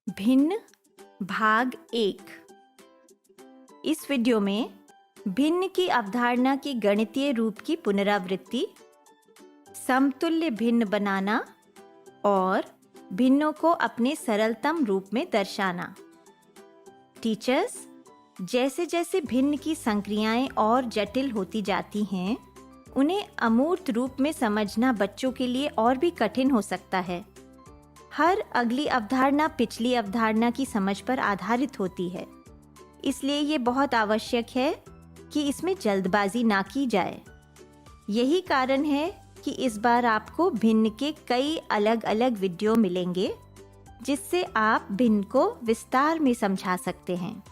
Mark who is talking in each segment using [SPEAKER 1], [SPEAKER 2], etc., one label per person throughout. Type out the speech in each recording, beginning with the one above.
[SPEAKER 1] भिन्न भाग 1। इस वीडियो में भिन्न की अवधारणा के गणितीय रूप की पुनरावृत्ति, समतुल्य भिन्न बनाना और भिन्नों को अपने सरलतम रूप में दर्शाना। टीचर्स, जैसे जैसे भिन्न की संक्रियाएं और जटिल होती जाती हैं, उन्हें अमूर्त रूप में समझना बच्चों के लिए और भी कठिन हो सकता है। हर अगली अवधारणा पिछली अवधारणा की समझ पर आधारित होती है, इसलिए ये बहुत आवश्यक है कि इसमें जल्दबाजी ना की जाए। यही कारण है कि इस बार आपको भिन्न के कई अलग अलग वीडियो मिलेंगे, जिससे आप भिन्न को विस्तार में समझा सकते हैं।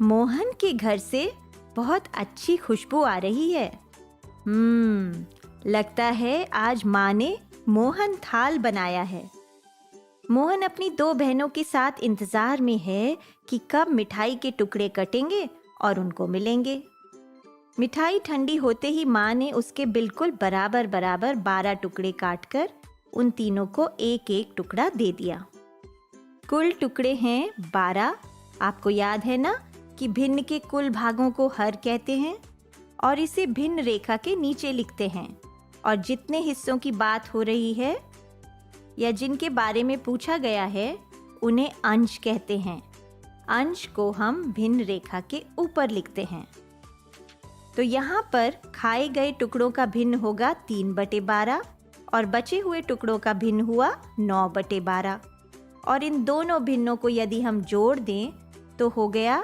[SPEAKER 1] मोहन के घर से बहुत अच्छी खुशबू आ रही है। लगता है आज माँ ने मोहन थाल बनाया है। मोहन अपनी 2 बहनों के साथ इंतजार में है कि कब मिठाई के टुकड़े कटेंगे और उनको मिलेंगे। मिठाई ठंडी होते ही माँ ने उसके बिल्कुल बराबर बराबर 12 टुकड़े काटकर उन तीनों को एक एक टुकड़ा दे दिया। कुल टुकड़े हैं 12। आपको याद है ना कि भिन्न के कुल भागों को हर कहते हैं और इसे भिन्न रेखा के नीचे लिखते हैं, और जितने हिस्सों की बात हो रही है या जिनके बारे में पूछा गया है उन्हें अंश कहते हैं। अंश को हम भिन्न रेखा के ऊपर लिखते हैं। तो यहाँ पर खाए गए टुकड़ों का भिन्न होगा 3/12 और बचे हुए टुकड़ों का भिन्न हुआ 9/12। और इन दोनों भिन्नों को यदि हम जोड़ दें तो हो गया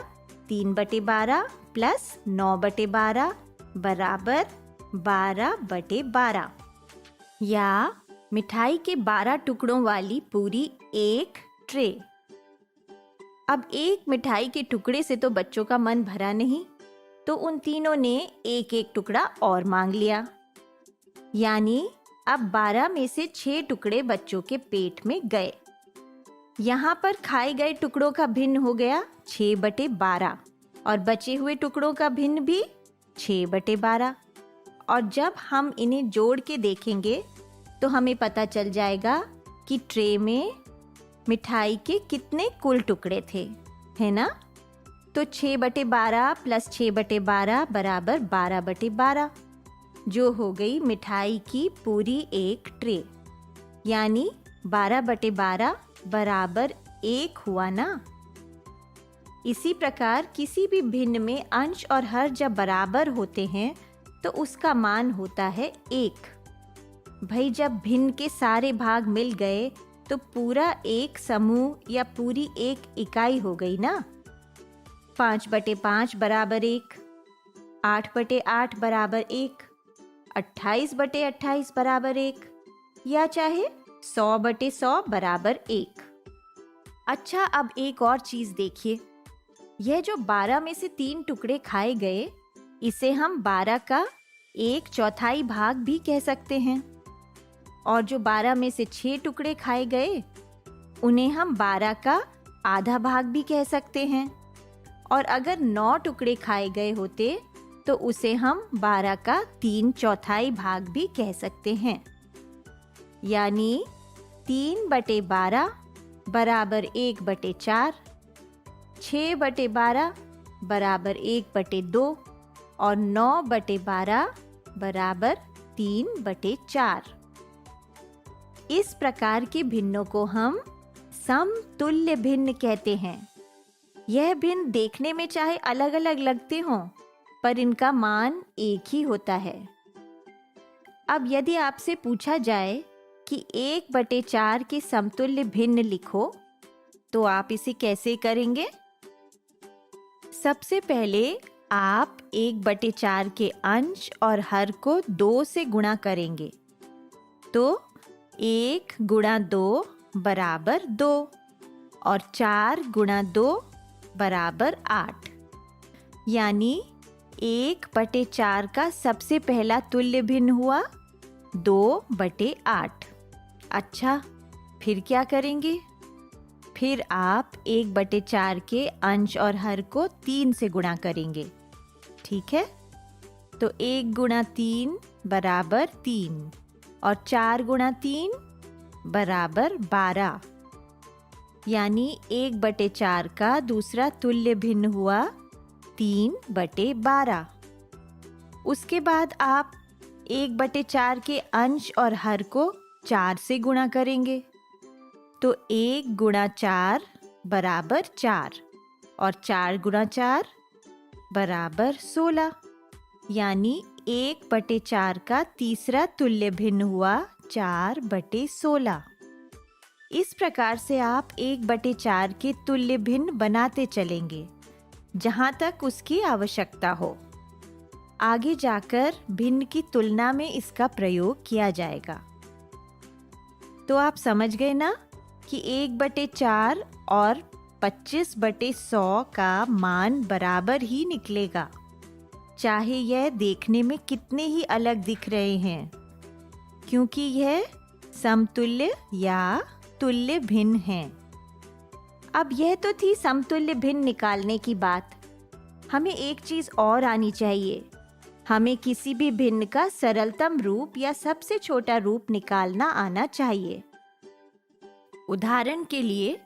[SPEAKER 1] 3/12 प्लस 9/12 बराबर 12/12, या मिठाई के 12 टुकड़ों वाली पूरी एक ट्रे। अब एक मिठाई के टुकड़े से तो बच्चों का मन भरा नहीं, तो उन तीनों ने एक एक टुकड़ा और मांग लिया। यानी अब 12 में से 6 टुकड़े बच्चों के पेट में गए। यहाँ पर खाए गए टुकड़ों का भिन्न हो गया 6/12 और बचे हुए टुकड़ों का भिन्न भी 6/12। और जब हम इन्हें जोड़ के देखेंगे तो हमें पता चल जाएगा कि ट्रे में मिठाई के कितने कुल टुकड़े थे, है ना? तो 6/12 प्लस 6/12 बराबर 12/12, जो हो गई मिठाई की पूरी एक ट्रे। यानी 12/12 बराबर 1 हुआ ना। इसी प्रकार किसी भी भिन्न में अंश और हर जब बराबर होते हैं तो उसका मान होता है 1। भाई, जब भिन्न के सारे भाग मिल गए तो पूरा एक समूह या पूरी एक इकाई हो गई ना। 5/5 बराबर 1, 8/8 बराबर 1, 28/28 बराबर 1, या चाहे 100/100 बराबर 1। अच्छा, अब एक और चीज देखिए। यह जो 12 में से 3 टुकड़े खाए गए, इसे हम 12 का 1/4 भाग भी कह सकते हैं। और जो 12 में से 6 टुकड़े खाए गए, उन्हें हम 12 का आधा भाग भी कह सकते हैं। और अगर 9 टुकड़े खाए गए होते तो उसे हम 12 का 3/4 भाग भी कह सकते हैं। यानी 3/12 बराबर 1/4, 6/12 बराबर 1/2 और 9/12 बराबर 3/4। इस प्रकार के भिन्नों को हम समतुल्य भिन्न कहते हैं। यह भिन्न देखने में चाहे अलग अलग लगते हों, पर इनका मान एक ही होता है। अब यदि आपसे पूछा जाए कि 1/4 के समतुल्य भिन्न लिखो, तो आप इसे कैसे करेंगे? सबसे पहले आप 1/4 के अंश और हर को 2 से गुणा करेंगे। तो 1 गुणा 2 बराबर 2 और 4 गुणा 2 बराबर 8। यानी 1/4 का सबसे पहला तुल्य भिन्न हुआ 2/8। अच्छा, फिर क्या करेंगे? फिर आप 1/4 के अंश और हर को 3 से गुणा करेंगे। ठीक है? तो 1 गुणा 3 बराबर 3 और 4 गुणा 3 बराबर 12। यानी 1/4 का दूसरा तुल्य भिन्न हुआ 3/12। उसके बाद आप 1/4 के अंश और हर को 4 से गुणा करेंगे, तो 1 गुणा 4 बराबर 4 और 4 गुणा 4 बराबर 16, यानी 1/4 का तीसरा तुल्य भिन्न हुआ 4/16। इस प्रकार से आप 1/4 के तुल्य भिन्न बनाते चलेंगे जहाँ तक उसकी आवश्यकता हो। आगे जाकर भिन्न की तुलना में इसका प्रयोग किया जाएगा। तो आप समझ गए ना कि 1/4 और 25/100 का मान बराबर ही निकलेगा, चाहे यह देखने में कितने ही अलग दिख रहे हैं, क्योंकि यह समतुल्य या तुल्य भिन्न हैं। अब यह तो थी समतुल्य भिन्न निकालने की बात। हमें एक चीज और आनी चाहिए। हमें किसी भी भिन्न का सरलतम रूप या सबसे छोटा रूप निकालना आना चाहिए। उदाहरण के लिए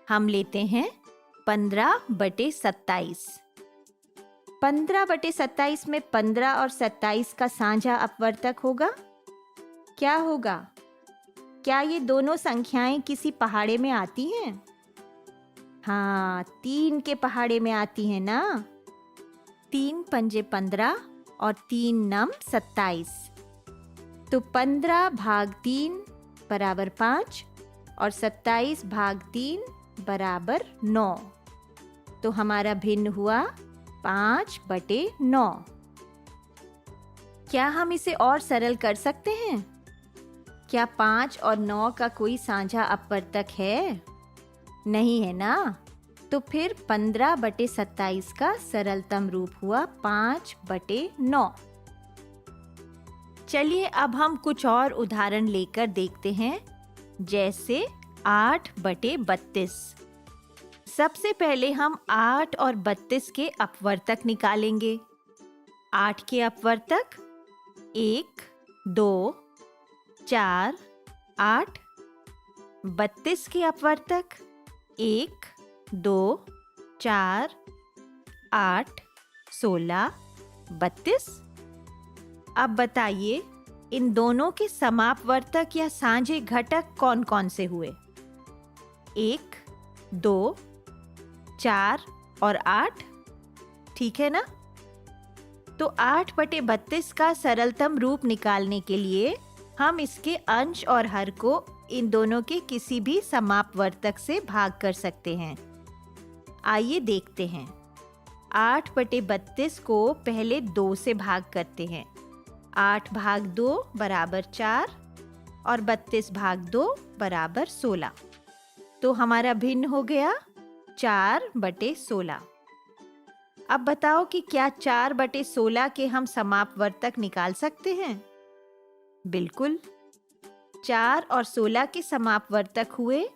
[SPEAKER 1] हम लेते हैं 15/27। 15/27 में 15 और 27 का साझा अपवर्तक होगा। क्या होगा? क्या ये दोनों संख्याएं किसी पहाड़े में आती हैं? हाँ, 3 के पहाड़े में आती हैं ना। 3 पंजे 15 और 3 नम 27। तो 15 भाग 3 बराबर 5 और 27 भाग 3 बराबर 9। तो हमारा भिन्न हुआ 5/9। क्या हम इसे और सरल कर सकते हैं? क्या 5 और 9 का कोई साझा अपवर्तक है? नहीं है ना। तो फिर 15/27 का सरलतम रूप हुआ 5/9। चलिए अब हम कुछ और उदाहरण लेकर देखते हैं, जैसे 8/32। सबसे पहले हम 8 और 32 के अपवर्तक निकालेंगे। 8 के अपवर्तक 1, 2, 4, 8। 32 के अपवर्तक 1, 2, 4, 8, 16, 32। अब बताइए इन दोनों के समापवर्तक या साझे घटक कौन कौन से हुए? 1, 2, 4 और 8। ठीक है ना। तो 8/32 का सरलतम रूप निकालने के लिए हम इसके अंश और हर को इन दोनों के किसी भी समापवर्तक से भाग कर सकते हैं। आइए देखते हैं। 8/32 को पहले 2 से भाग करते हैं। 8 भाग 2 बराबर 4 और 32 भाग 2 बराबर 16। तो हमारा भिन्न हो गया 4/16। अब बताओ कि क्या 4/16 के हम समापवर्तक निकाल सकते हैं? बिल्कुल। 4 और 16 के समापवर्तक हुए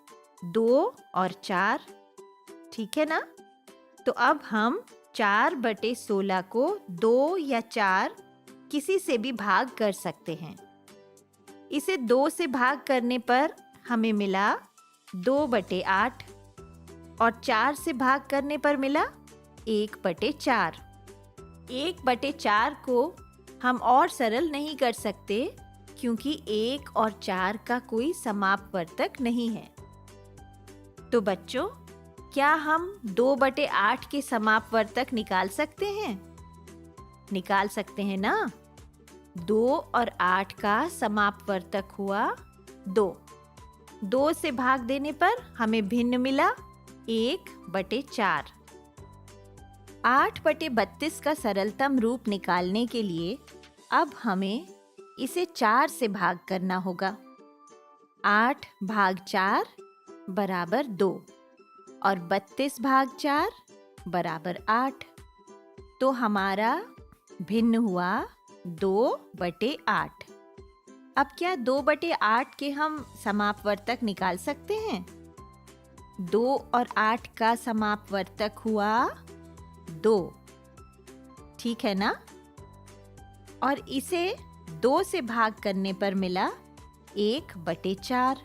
[SPEAKER 1] 2 और 4। ठीक है ना। तो अब हम 4/16 को 2 या 4 किसी से भी भाग कर सकते हैं। इसे 2 से भाग करने पर हमें मिला 2/8 और 4 से भाग करने पर मिला 1/4। 1/4 को हम और सरल नहीं कर सकते, क्योंकि 1 और 4 का कोई समापवर्तक नहीं है। तो बच्चों, क्या हम 2/8 के समापवर्तक निकाल सकते हैं? निकाल सकते हैं ना। 2 और 8 का समापवर्तक हुआ 2। 2 से भाग देने पर हमें भिन्न मिला 1/4। 8/32 का सरलतम रूप निकालने के लिए अब हमें इसे 4 से भाग करना होगा। 8 भाग 4 बराबर 2 और 32 भाग 4 बराबर 8। तो हमारा भिन्न हुआ 2/8। अब क्या 2/8 के हम समापवर्तक निकाल सकते हैं? 2 और 8 का समापवर्तक हुआ 2। ठीक है ना। और इसे 2 से भाग करने पर मिला 1/4।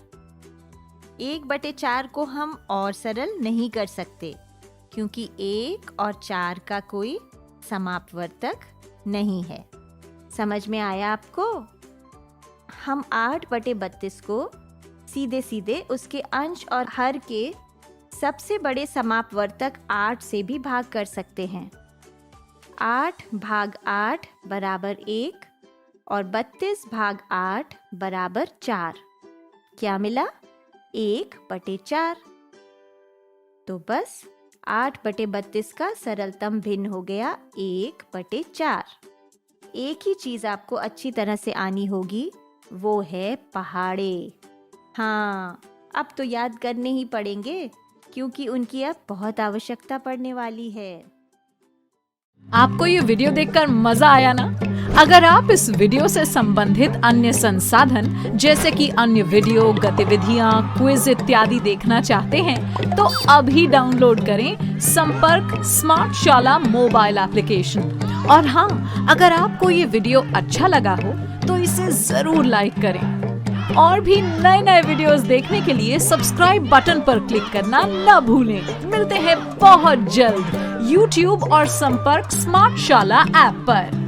[SPEAKER 1] 1/4 को हम और सरल नहीं कर सकते क्योंकि 1 और 4 का कोई समापवर्तक नहीं है। समझ में आया आपको? हम 8/32 को सीधे सीधे उसके अंश और हर के सबसे बड़े समापवर्तक 8 से भी भाग कर सकते हैं। 8 भाग 8 बराबर 1 और 32 भाग 8 बराबर 4। क्या मिला? 1/4। तो बस 8/32 का सरलतम भिन्न हो गया 1/4। एक ही चीज आपको अच्छी तरह से आनी होगी, वो है पहाड़े। हाँ, अब तो याद करने ही पड़ेंगे क्योंकि उनकी अब बहुत आवश्यकता पड़ने वाली है।
[SPEAKER 2] आपको ये वीडियो देखकर मजा आया ना? अगर आप इस वीडियो से संबंधित अन्य संसाधन जैसे कि अन्य वीडियो, गतिविधियां, क्विज इत्यादि देखना चाहते हैं तो अभी डाउनलोड करें संपर्क स्मार्ट शाला मोबाइल एप्लीकेशन। और हाँ, अगर आपको ये वीडियो अच्छा लगा हो तो इसे जरूर लाइक करें। और भी नए नए वीडियोस देखने के लिए सब्सक्राइब बटन पर क्लिक करना न भूलें। मिलते हैं बहुत जल्द YouTube और संपर्क स्मार्ट शाला ऐप पर।